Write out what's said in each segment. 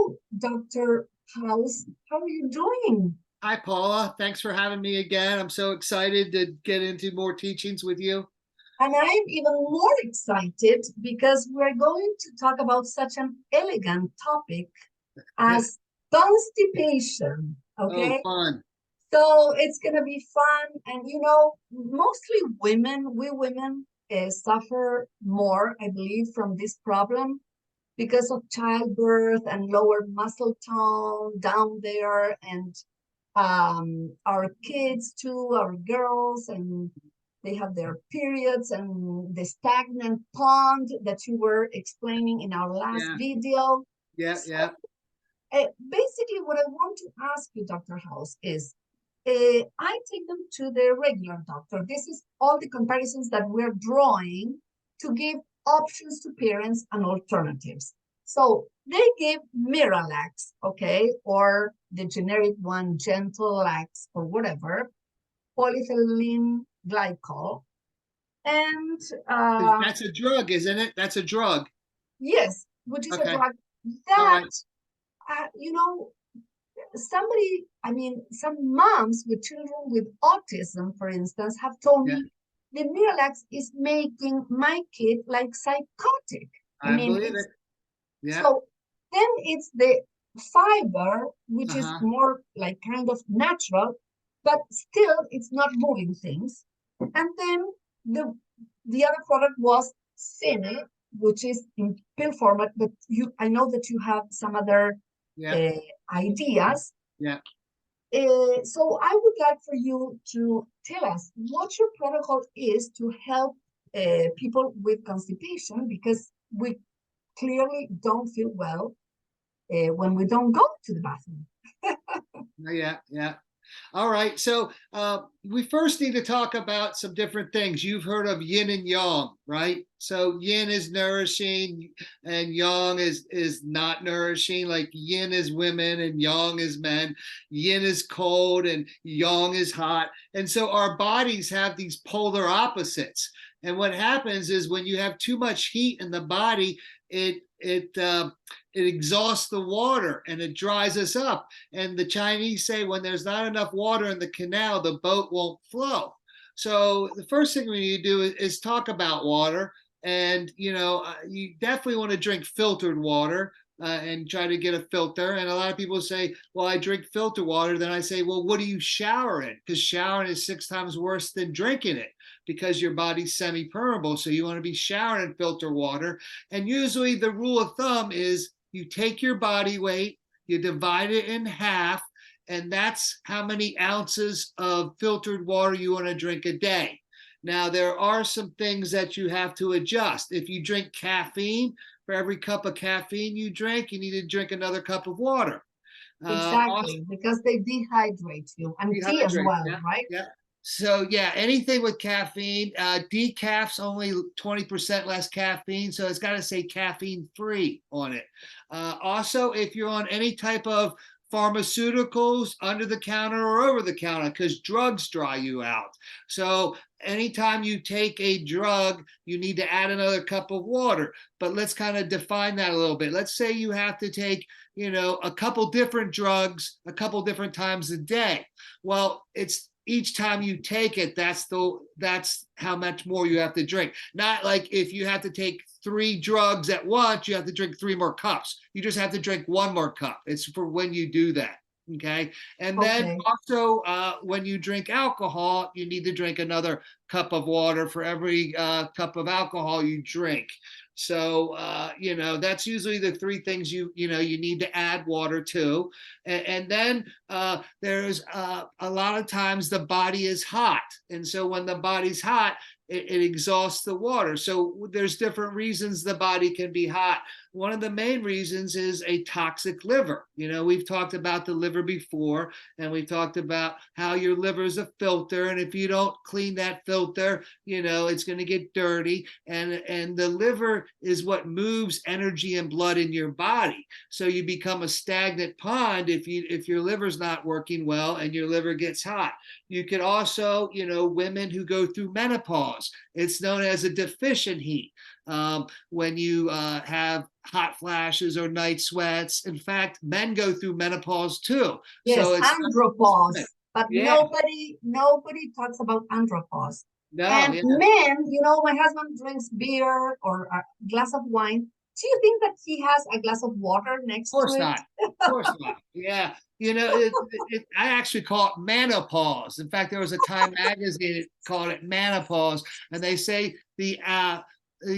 Hello, Dr. House. How are you doing? Hi, Paula. Thanks for having me again. I'm so excited to get into more teachings with you. And I'm even more excited because we're going to talk about such an elegant topic as constipation. Oh, Okay. fun. So it's going to be fun. And, mostly women, we women suffer more, I believe, from this problem because of childbirth and lower muscle tone down there. And our kids too, our girls, and they have their periods and the stagnant pond that you were explaining in our last Yeah, video. yeah, So yeah. basically what I want to ask you, Dr. House, is I take them to the regular doctor. This is all the comparisons that we're drawing to give options to parents and alternatives. So they give Miralax, okay, or the generic one, Gentle-Lax, or whatever, polyethylene glycol. And That's a drug, isn't it? That's a drug. yes, which is a Okay. drug All that, right. uh, you know, some moms with children with autism, for instance, have told Yeah, me the Miralax is making my kid like psychotic. I I mean, believe it. it's Yeah. so then it's the fiber, which is Uh-huh. more like kind of natural, but still it's not moving things. And then the the other product was Cine, which is in pill format, but I know that you have some other Yeah. uh, ideas. Yeah. So I would like for you to tell us what your protocol is to help people with constipation, because we clearly don't feel well when we don't go to the bathroom. Yeah. Yeah. All right. So we first need to talk about some different things. You've heard of yin and yang, right? So yin is nourishing and yang is not nourishing. Like yin is women and yang is men. Yin is cold and yang is hot. And so our bodies have these polar opposites. And what happens is when you have too much heat in the body, it exhausts the water and it dries us up. And the Chinese say when there's not enough water in the canal, the boat won't flow. So the first thing we need to do is talk about water. And you definitely want to drink filtered water. And try to get a filter. And a lot of people say, well, I drink filter water. Then I say, well, what do you shower in? Because showering is 6 times worse than drinking it because your body's semi-permeable. So you want to be showering in filter water. And usually the rule of thumb is you take your body weight, you divide it in half, and that's how many ounces of filtered water you want to drink a day. Now, there are some things that you have to adjust. If you drink caffeine, for every cup of caffeine you drink, you need to drink another cup of water. Also, Exactly, because they dehydrate you, and tea as dehydrate. well, Yeah, right? yeah. So yeah, anything with caffeine, decaf's only 20% less caffeine, so it's got to say caffeine free on it. Also, if you're on any type of pharmaceuticals, under the counter or over the counter, because drugs dry you out. So anytime you take a drug, you need to add another cup of water. But let's kind of define that a little bit. Let's say you have to take, a couple different drugs a couple different times a day. Well, it's each time you take it, that's how much more you have to drink. Not like if you have to take 3 drugs at once, you have to drink 3 more cups. You just have to drink 1 more cup. It's for when you do that. Okay. And then Okay. also, when you drink alcohol, you need to drink another cup of water for every cup of alcohol you drink. So that's usually the 3 things you need to add water to. And then there's a lot of times the body is hot, and so when the body's hot, it exhausts the water. So there's different reasons the body can be hot. One of the main reasons is a toxic liver. We've talked about the liver before, and we talked about how your liver is a filter, and if you don't clean that filter, it's going to get dirty. And the liver is what moves energy and blood in your body. So you become a stagnant pond if your liver's not working well and your liver gets hot. You could also, women who go through menopause, menopause. It's known as a deficient heat. When you have hot flashes or night sweats. In fact, men go through menopause too. Yes, So it's andropause. But yeah, nobody talks about andropause. no, And yeah, men, my husband drinks beer or a glass of wine. Do you think that he has a glass of water of next to course it? not. Of course not. Yeah. I actually call it menopause. In fact, there was a Time magazine that called it menopause, and they say the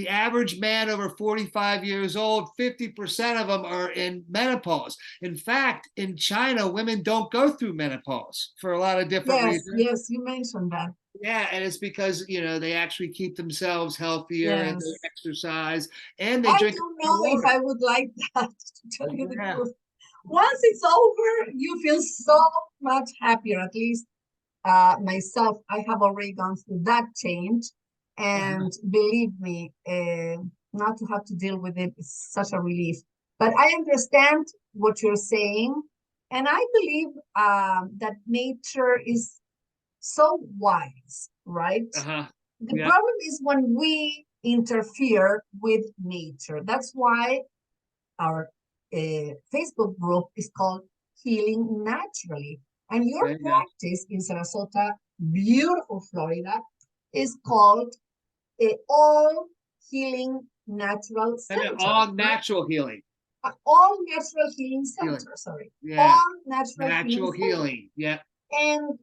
average man over 45 years old, 50% of them are in menopause. In fact, in China, women don't go through menopause for a lot of different Yes, reasons. yes, you mentioned that. Yeah, and it's because they actually keep themselves healthier and they Yes. exercise and they I drink don't more know if water. I would like that, to tell you the Yeah. truth. Once it's over, you feel so much happier. At least myself, I have already gone through that change. Uh-huh. And believe me, not to have to deal with it is such a relief. But I understand what you're saying. And I believe that nature is so wise, right? Uh-huh. The Yeah. problem is when we interfere with nature. That's why our Facebook group is called Healing Naturally. And your There you go. practice in Sarasota, beautiful Florida, is called All Healing Natural And then Center, all correct? natural healing. All Natural Healing Healing. Center, sorry. Yeah. All Natural Healing Natural Center. healing. Yeah. And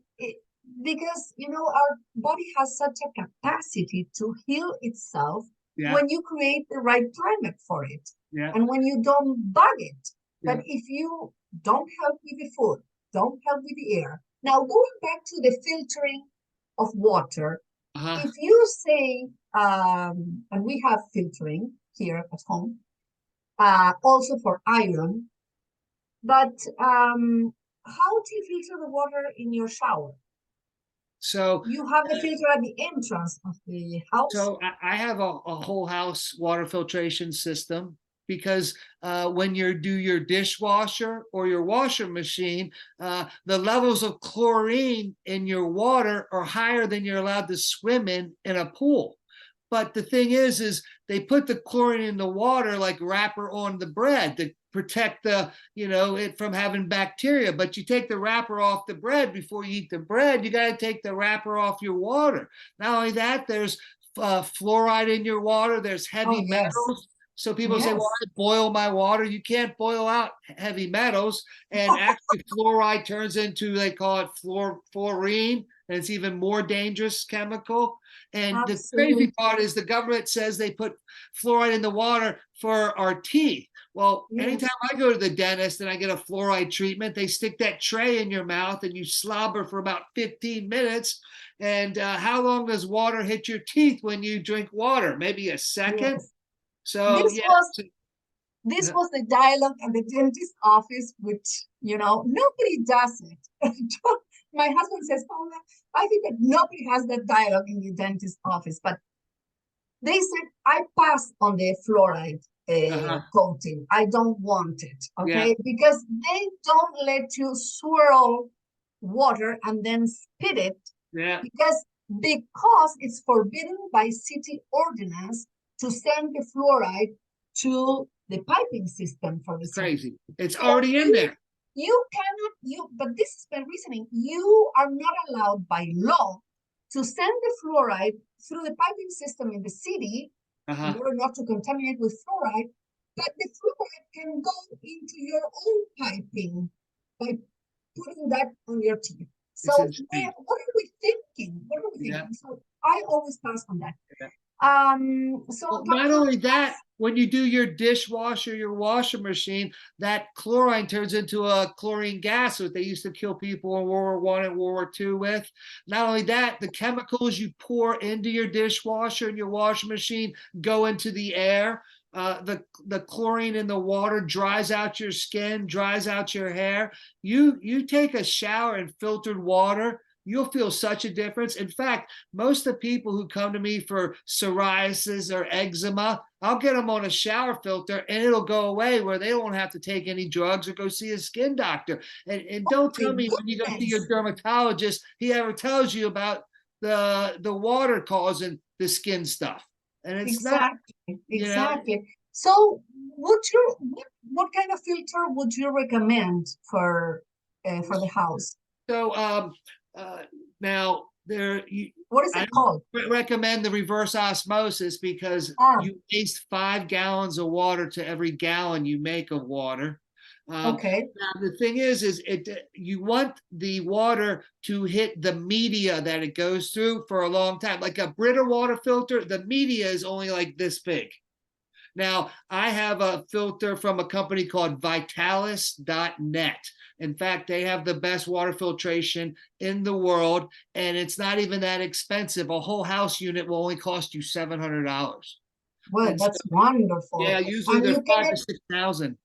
because, our body has such a capacity to heal itself Yeah. when you create the right climate for it Yeah. and when you don't bug it. But Yeah. if you don't help with the food, don't help with the air. Now, going back to the filtering of water, Uh-huh. if you say, and we have filtering here at home, also for iron, but how do you filter the water in your shower? So You have the filter at the entrance of the house? I have a whole house water filtration system because when you do your dishwasher or your washer machine, the levels of chlorine in your water are higher than you're allowed to swim in a pool. But the thing is they put the chlorine in the water like wrapper on the bread to protect it from having bacteria. But you take the wrapper off the bread before you eat the bread. You got to take the wrapper off your water. Not only that, there's fluoride in your water. There's Oh, heavy yes. metals. So people say, well, Yes. I boil my water. You can't boil out heavy metals. And actually, fluoride turns into, they call it fluorine, and it's even more dangerous chemical. And the crazy Absolutely. part is the government says they put fluoride in the water for our teeth. Well, anytime Yes. I go to the dentist and I get a fluoride treatment, they stick that tray in your mouth and you slobber for about 15 minutes. And how long does water hit your teeth when you drink water? Maybe a second. Yes. So, This yeah. was this was the dialogue at the dentist office, which, nobody does it. My husband says, Paula, I think that nobody has that dialogue in the dentist office. But they said, I pass on the fluoride Uh-huh. coating. I don't want it, Yeah. okay? Because they don't let you swirl water and then spit it Yeah. because it's forbidden by city ordinance to send the fluoride to the piping system for the It's city. crazy. It's So already in there. you cannot, but this is my reasoning. You are not allowed by law to send the fluoride through the piping system in the city in Uh-huh. order not to contaminate with fluoride, but the fluoride can go into your own piping by putting that on your teeth. So It's insane. what are we thinking? What are we Yeah. thinking? So I always pass on that. Yeah. So Well, not Dr. only that, when you do your dishwasher, your washer machine, that chlorine turns into a chlorine gas, what they used to kill people in World War I and World War II with. Not only that, the chemicals you pour into your dishwasher and your washer machine go into the air. The chlorine in the water dries out your skin, dries out your hair. You take a shower in filtered water, you'll feel such a difference. In fact, most of the people who come to me for psoriasis or eczema, I'll get them on a shower filter and it'll go away where they don't have to take any drugs or go see a skin doctor. And don't My tell me when you go see your goodness. dermatologist, he ever tells you about the water causing the skin stuff. And it's not, Exactly, you know. exactly. So, what kind of filter would you recommend for the house? So uh, now there you, What is I it called? don't recommend the reverse osmosis because Ah, you waste 5 gallons of water to every gallon you make of water. okay, Now the thing is it you want the water to hit the media that it goes through for a long time. Like a Brita water filter, the media is only like this big. Now, I have a filter from a company called Vitalis.net. In fact, they have the best water filtration in the world, and it's not even that expensive. A whole house unit will only cost you $700. well, And so, that's wonderful. yeah, usually And they're 5 to 6 thousand.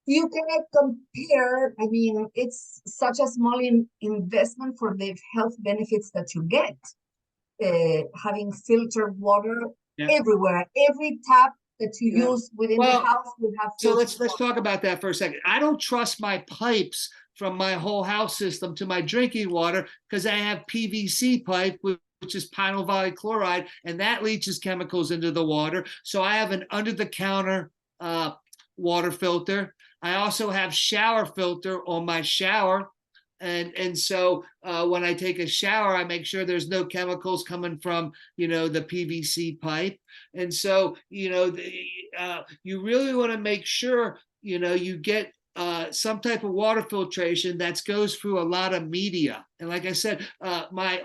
you cannot compare. I mean, it's such a small investment for the health benefits that you get. Having filtered water Yeah. everywhere, every tap that you Yeah. use within the Well, house will have so filtered let's talk about that for a second. I don't trust my pipes from my whole house system to my drinking water because I have PVC pipe, which is pinosyl chloride, and that leaches chemicals into the water. So I have an under-the-counter water filter. I also have shower filter on my shower. And so when I take a shower, I make sure there's no chemicals coming from, the PVC pipe. And so, you really want to make sure, you get some type of water filtration that goes through a lot of media. And like I said, my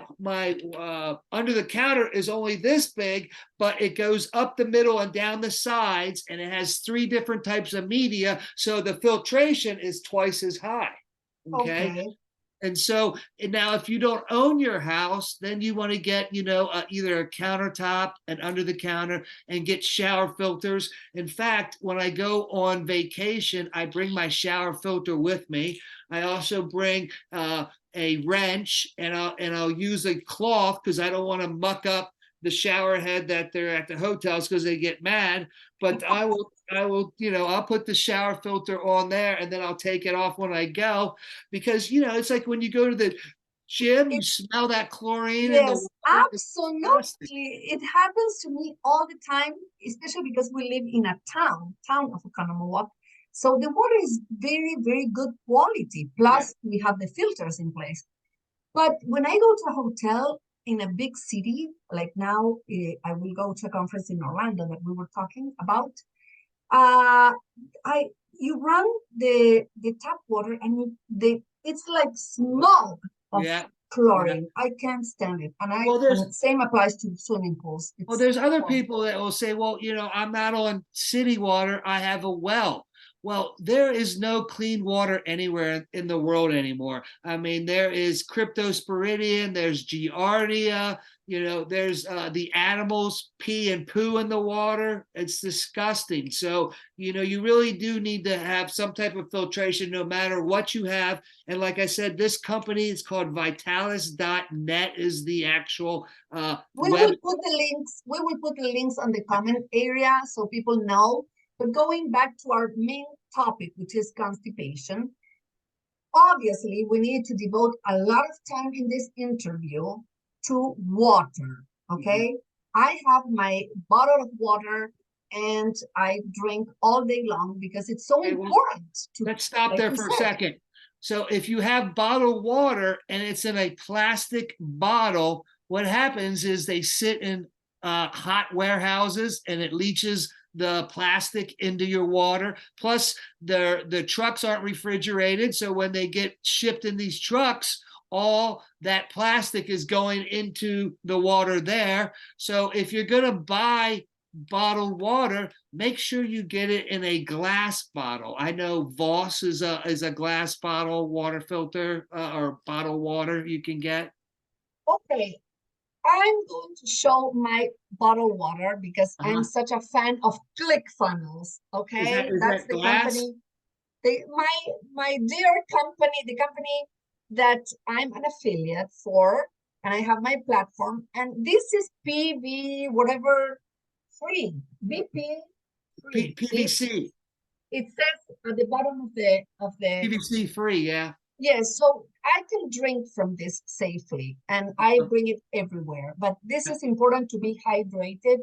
under the counter is only this big, but it goes up the middle and down the sides, and it has 3 different types of media. So the filtration is twice as high. Okay. Okay. And so now, if you don't own your house, then you want to get, either a countertop and under the counter and get shower filters. In fact, when I go on vacation, I bring my shower filter with me. I also bring a wrench, and I'll use a cloth because I don't want to muck up the shower head that they're at the hotels because they get mad. But I will, I'll put the shower filter on there, and then I'll take it off when I go, because it's like when you go to the gym, you It, smell that chlorine in the yes, water. It's disgusting. absolutely. It happens to me all the time, especially because we live in a town of Oconomowoc. So the water is very, very good quality. Yeah. Plus, we have the filters in place. But when I go to a hotel in a big city, like now, I will go to a conference in Orlando that we were talking about. Uh, I you run the tap water and it's like smog of Yeah. Yeah. chlorine. I can't stand it, Well, there's and same applies to swimming pools. Well, It's there's other horrible. people that will say, well, I'm not on city water, I have a well. Well, there is no clean water anywhere in the world anymore. I mean, there is cryptosporidium, there's giardia, there's the animals pee and poo in the water. It's disgusting. So, you really do need to have some type of filtration no matter what you have. And like I said, this company is called Vitalis.net is the actual web. We will put the links on the comment area so people know. But going back to our main topic, which is constipation, obviously we need to devote a lot of time in this interview to water. Okay. I have my bottle of water and I drink all day long because it's so Okay, well, important to, let's stop like there you for a said. second. So if you have bottled water and it's in a plastic bottle, what happens is they sit in hot warehouses and it leaches the plastic into your water. Plus, the trucks aren't refrigerated, so when they get shipped in these trucks, all that plastic is going into the water there. So if you're going to buy bottled water, make sure you get it in a glass bottle. I know Voss is a glass bottle water filter or bottled water you can get. Okay. I'm going to show my bottled water because I'm Uh-huh. such a fan of ClickFunnels. Is that Okay. is That's that the glass? company. My dear company, the company that I'm an affiliate for, and I have my platform, and this is PV whatever free, BP free. PVC. It says at the bottom of the PVC free, yeah. Yes, so I can drink from this safely and I bring it everywhere, but this is important to be hydrated.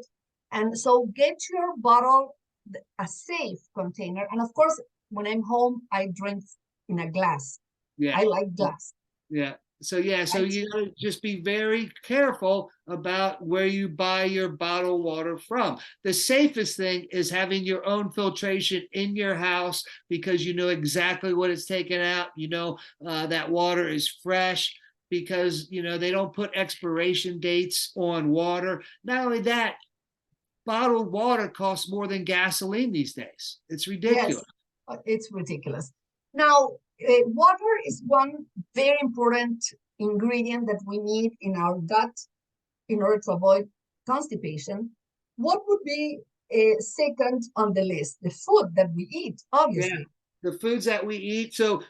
And so get your bottle, a safe container. And of course, when I'm home, I drink in a glass. Yeah. I like glass. Yeah. So yeah, so Right? you gotta just be very careful about where you buy your bottled water from. The safest thing is having your own filtration in your house because you know exactly what it's taken out. You know that water is fresh because you know they don't put expiration dates on water. Not only that, bottled water costs more than gasoline these days. It's ridiculous. Yes, it's ridiculous. Now, water is one very important ingredient that we need in our gut in order to avoid constipation. What would be second on the list? The food that we eat, Yeah. obviously. The foods that we eat. So,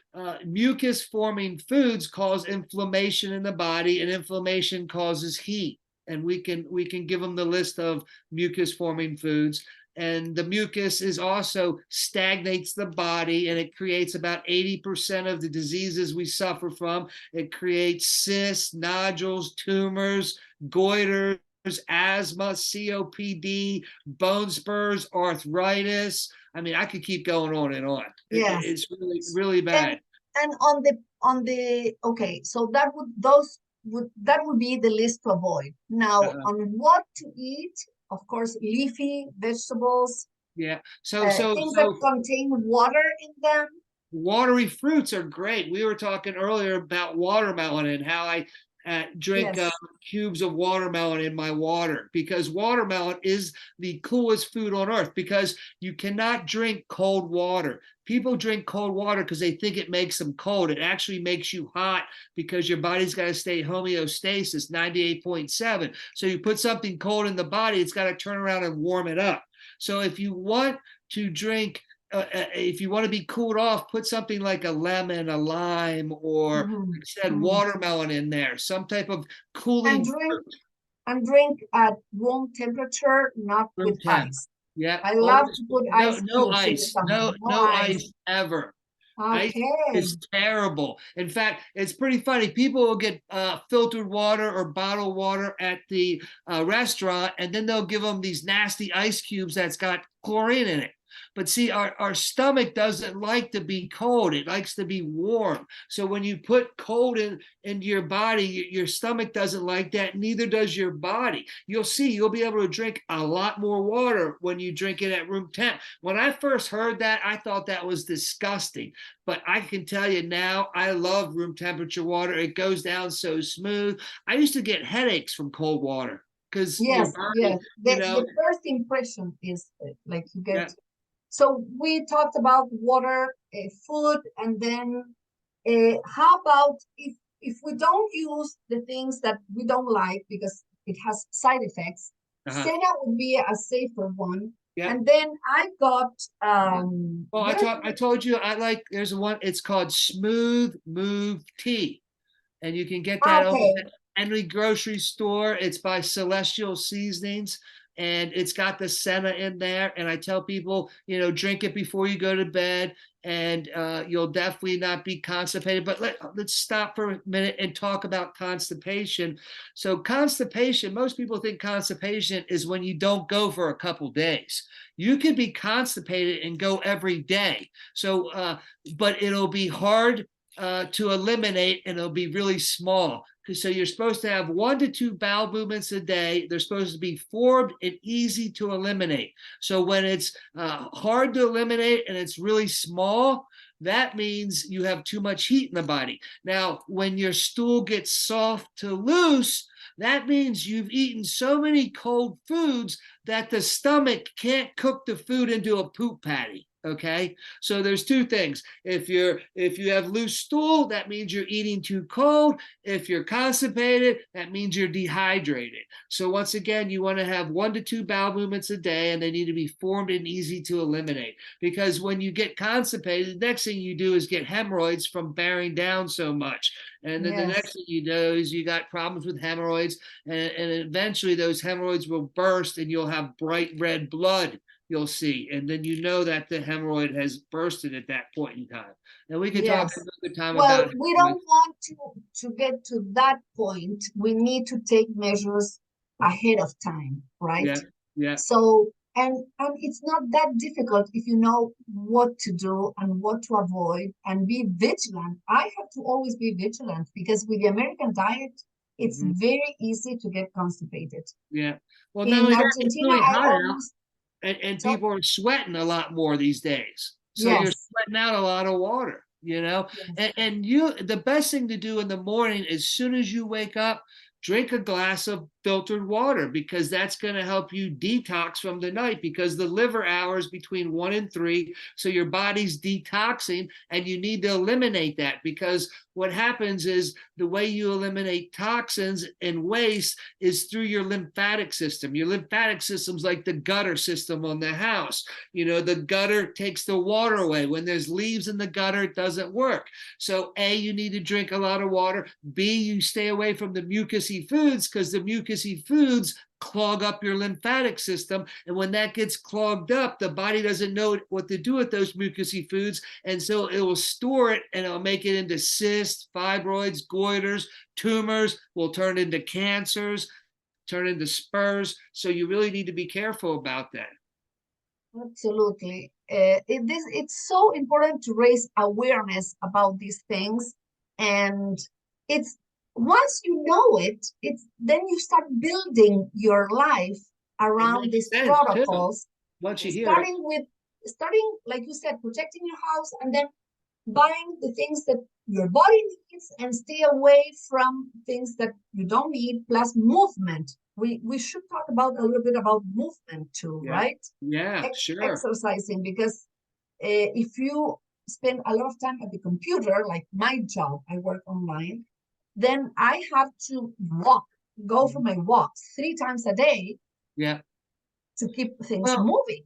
mucus forming foods cause inflammation in the body, and inflammation causes heat. And we can give them the list of mucus forming foods. And the mucus is also stagnates the body and it creates about 80% of the diseases we suffer from. It creates cysts, nodules, tumors, goiters, asthma, COPD, bone spurs, arthritis. I mean, I could keep going on and on. Yes. It's really, really And bad. and on the okay, so that would be the list to avoid. Now, Uh, on what to eat, of course, leafy vegetables, yeah. So, things that so contain water in them. watery fruits are great. We were talking earlier about watermelon and how I drink Yes. cubes of watermelon in my water because watermelon is the coolest food on earth because you cannot drink cold water. People drink cold water because they think it makes them cold. It actually makes you hot because your body's got to stay homeostasis 98.7. So you put something cold in the body, it's got to turn around and warm it up. So if you want to drink if you want to be cooled off, put something like a lemon, a lime, or Mhm, like I said, mhm. watermelon in there, some type of And cooling drink and drink at room temperature, not room with temp. ice. Yeah, I love always to put no ice no cubes in the ice, summer. No no ice. ice ever. Ice Okay. is terrible. In fact, it's pretty funny. People will get filtered water or bottled water at the restaurant, and then they'll give them these nasty ice cubes that's got chlorine in it. But see, our stomach doesn't like to be cold. It likes to be warm. So when you put cold into your body, your stomach doesn't like that. Neither does your body. You'll see, you'll be able to drink a lot more water when you drink it at room temp. When I first heard that, I thought that was disgusting. But I can tell you now, I love room temperature water. It goes down so smooth. I used to get headaches from cold water because your Yes, body, yes. you The know, first impression is like you get. yeah, So we talked about water, food, and then how about if we don't use the things that we don't like because it has side effects, uh-huh, Senna would be a safer one. yeah. And then I got Well, there. I told you I like. There's one. It's called Smooth Move Tea, and you can get that almost Okay, at any grocery store. It's by Celestial Seasonings, and it's got the senna in there. And I tell people, you know, drink it before you go to bed, and you'll definitely not be constipated. But let's stop for a minute and talk about constipation. So constipation, most people think constipation is when you don't go for a couple days. You could be constipated and go every day. So, but it'll be hard to eliminate, and it'll be really small. So you're supposed to have 1 to 2 bowel movements a day. They're supposed to be formed and easy to eliminate. So when it's hard to eliminate and it's really small, that means you have too much heat in the body. Now, when your stool gets soft to loose, that means you've eaten so many cold foods that the stomach can't cook the food into a poop patty. Okay, so there's two things. If you have loose stool, that means you're eating too cold. If you're constipated, that means you're dehydrated. So once again, you want to have 1 to 2 bowel movements a day, and they need to be formed and easy to eliminate. Because when you get constipated, the next thing you do is get hemorrhoids from bearing down so much. And then the yes, next thing you know is you got problems with hemorrhoids, and eventually those hemorrhoids will burst, and you'll have bright red blood you'll see. And then you know that the hemorrhoid has bursted at that point in time. And we could talk Yes. another time Well, about we hemorrhoids. don't want to get to that point. We need to take measures ahead of time, right? Yeah, yeah. So, and it's not that difficult if you know what to do and what to avoid and be vigilant. I have to always be vigilant because with the American diet, it's Mhm. very easy to get constipated. Yeah. Well, not In only that, it's Argentina, really I hot out, almost and so people are sweating a lot more these days. So you're yes, sweating out a lot of water, you know? yes. And the best thing to do in the morning, as soon as you wake up, drink a glass of filtered water because that's going to help you detox from the night because the liver hours between 1 and 3. So your body's detoxing and you need to eliminate that because what happens is the way you eliminate toxins and waste is through your lymphatic system. Your lymphatic system's like the gutter system on the house. You know, the gutter takes the water away. When there's leaves in the gutter, it doesn't work. So A, you need to drink a lot of water. B, you stay away from the mucusy foods because the mucusy foods clog up your lymphatic system. And when that gets clogged up, the body doesn't know what to do with those mucusy foods. And so it will store it and it'll make it into cysts, fibroids, goiters, tumors, will turn into cancers, turn into spurs. So you really need to be careful about that. Absolutely. It's so important to raise awareness about these things. And it's once you know it, it's then you start building your life It around makes these sense too, protocols, once you hear it. starting, like you said, protecting your house and then buying the things that your body needs and stay away from things that you don't need, plus movement. We should talk about a little bit about movement too, Yeah, right? yeah, sure. Exercising because if you spend a lot of time at the computer, like my job, I work online, then I have to go for my walks 3 times a day Yeah. to keep things Well, moving.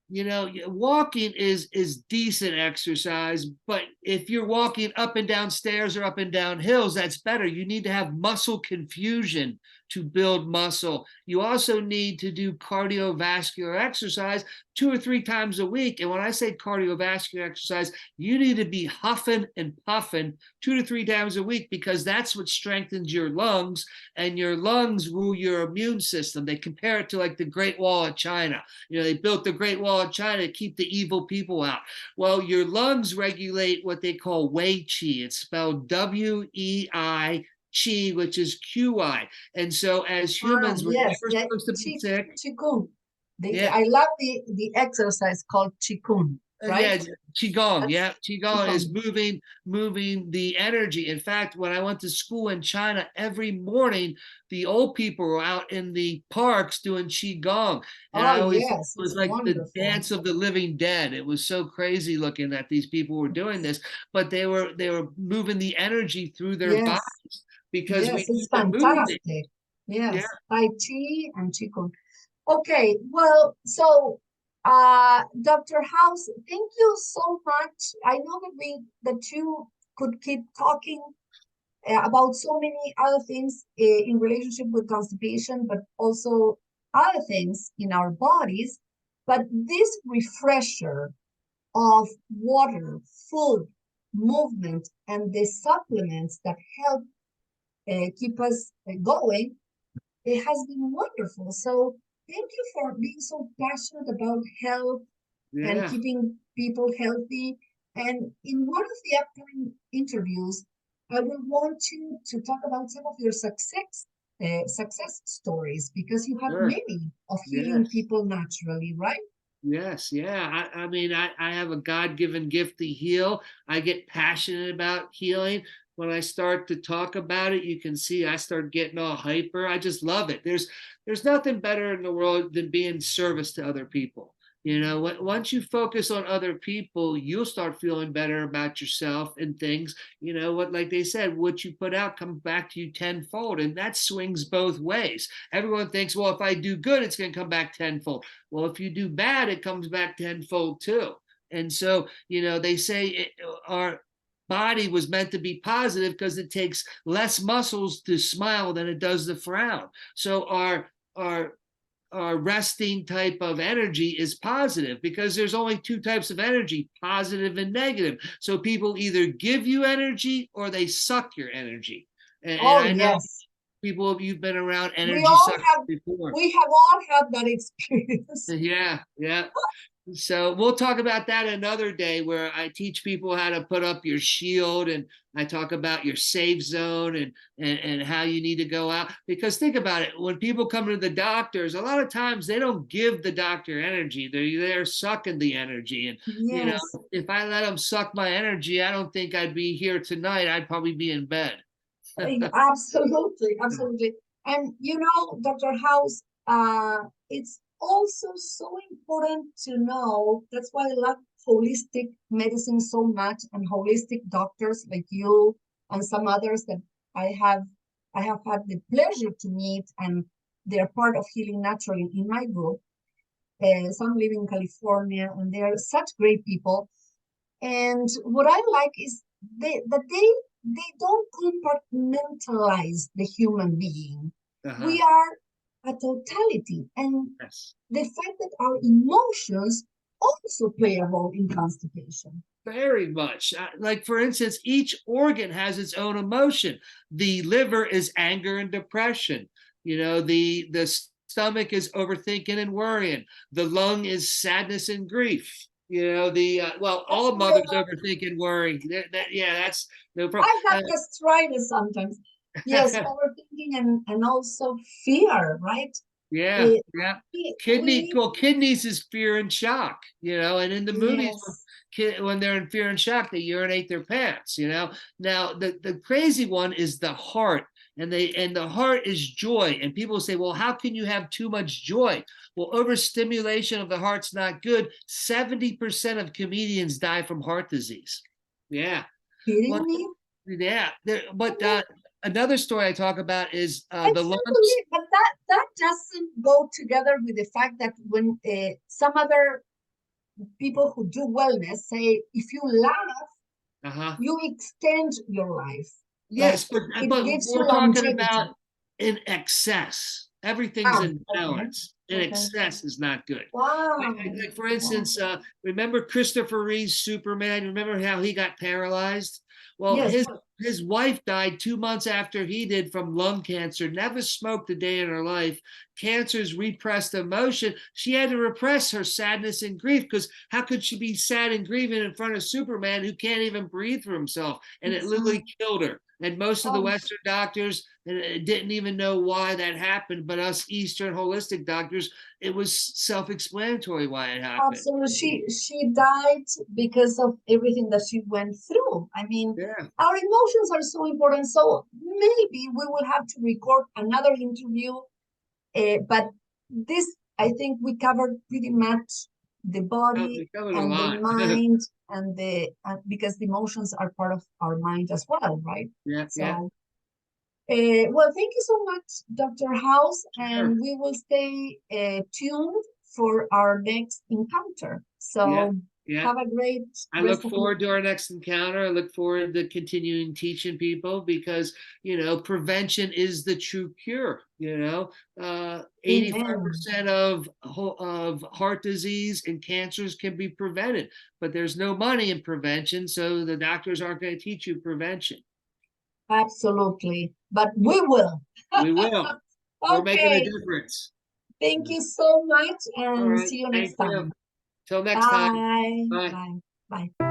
you know, walking is decent exercise, but if you're walking up and down stairs or up and down hills, that's better. You need to have muscle confusion to build muscle. You also need to do cardiovascular exercise 2 or 3 times a week. And when I say cardiovascular exercise, you need to be huffing and puffing 2 to 3 times a week because that's what strengthens your lungs, and your lungs rule your immune system. They compare it to like the Great Wall of China. You know, they built the Great Wall of China to keep the evil people out. Well, your lungs regulate what they call Wei Qi. It's spelled Wei Qi, which is QI. And so, as Ah, humans, we're yes, never the supposed to be sick. qigong. Yeah, I love the exercise called qigong, right? yeah, qigong. That's Yeah, qigong is qigong. moving the energy. In fact, when I went to school in China, every morning the old people were out in the parks doing qigong, and Oh, I always it yes, was it's like the wonderful. dance of the living dead. It was so crazy looking that these people were doing this, but they were moving the energy through their Yes, bodies because we yes, it's need to move it. fantastic. Yeah, Yes, Tai Chi and Qigong. Okay, well, so Dr. House, thank you so much. I know that you could keep talking about so many other things in relationship with constipation, but also other things in our bodies. But this refresher of water, food, movement, and the supplements that help keep us going, it has been wonderful. So thank you for being so passionate about health and yeah, keeping people healthy. And in one of the upcoming interviews, I will want you to talk about some of your success stories because you have sure. many of healing Yes. people naturally, right? Yes, yeah. I mean, I have a God-given gift to heal. I get passionate about healing. When I start to talk about it, you can see I start getting all hyper. I just love it. There's nothing better in the world than being service to other people. You know, once you focus on other people, you'll start feeling better about yourself and things. You know what, like they said, what you put out comes back to you tenfold, and that swings both ways. Everyone thinks, well, if I do good, it's going to come back tenfold. Well, if you do bad, it comes back tenfold too. And so, you know, they say our body was meant to be positive because it takes less muscles to smile than it does to frown. So our resting type of energy is positive, because there's only two types of energy, positive and negative. So people either give you energy or they suck your energy. And Oh, I know yes. people, you've been around We energy all suckers have before. we have all had that experience. Yeah, yeah. So we'll talk about that another day, where I teach people how to put up your shield, and I talk about your safe zone, and how you need to go out. Because think about it, when people come to the doctors, a lot of times they don't give the doctor energy. They're sucking the energy. And Yes, if I let them suck my energy, I don't think I'd be here tonight. I'd probably be in bed. absolutely, absolutely. And Dr. House, it's also so important to know. That's why I love holistic medicine so much, and holistic doctors like you and some others that I have I have had the pleasure to meet, and they're part of Healing Naturally in my group. Some live in California, and they're such great people. And what I like is they don't compartmentalize the human being. Uh-huh. We are a totality, and Yes. the fact that our emotions also play a role in constipation. Very much. Like, for instance, each organ has its own emotion. The liver is anger and depression. The stomach is overthinking and worrying. The lung is sadness and grief. All mothers Yeah, overthink and worry. Yeah, that's no problem. I have gastritis sometimes. Yes, overthinking and also fear, right? Yeah, Eh, yeah. we need, Kidneys is fear and shock, and in the movies, yes, when they're in fear and shock, they urinate their pants. Now the crazy one is the heart, and the heart is joy. And people say, well, how can you have too much joy? Well, overstimulation of the heart's not good. 70% of comedians die from heart disease. Yeah. Well, kidding me? yeah. But another story I talk about is I the can't lungs. believe, but that doesn't go together with the fact that when some other people who do wellness say, if you laugh, Uh-huh. you extend your life. Like Yes, but it gives you we're talking longevity. about in excess. Everything's Ah, in okay, balance. In okay. excess is not good. Wow. Like, for Wow. instance, remember Christopher Reeve's Superman? Remember how he got paralyzed? Well, Yes. his wife died 2 months after he did from lung cancer. Never smoked a day in her life. Cancer's repressed emotion. She had to repress her sadness and grief, because how could she be sad and grieving in front of Superman, who can't even breathe for himself? And it literally Exactly. killed her. And most of the Oh, Western doctors didn't even know why that happened, but us Eastern holistic doctors, it was self-explanatory why it happened. absolutely. She died because of everything that she went through. I mean, Yeah. our emotions are so important. So maybe we will have to record another interview. But this, I think we covered pretty much the body We covered a and the lot. mind, and the because the emotions are part of our mind as well, right? Yeah, yeah, So, well, thank you so much, Dr. House, sure. and we will stay tuned for our next encounter. Yeah, So, yeah. have a great I look rest of your. forward to our next encounter. I look forward to continuing teaching people, because prevention is the true cure. 85% Amen. of heart disease and cancers can be prevented, but there's no money in prevention, so the doctors aren't going to teach you prevention. Absolutely, but we will. We will. We're making a Okay. difference. Thank you so much, All and right. see you next Thank you. time. Till next time. Bye. Bye. Bye. Bye.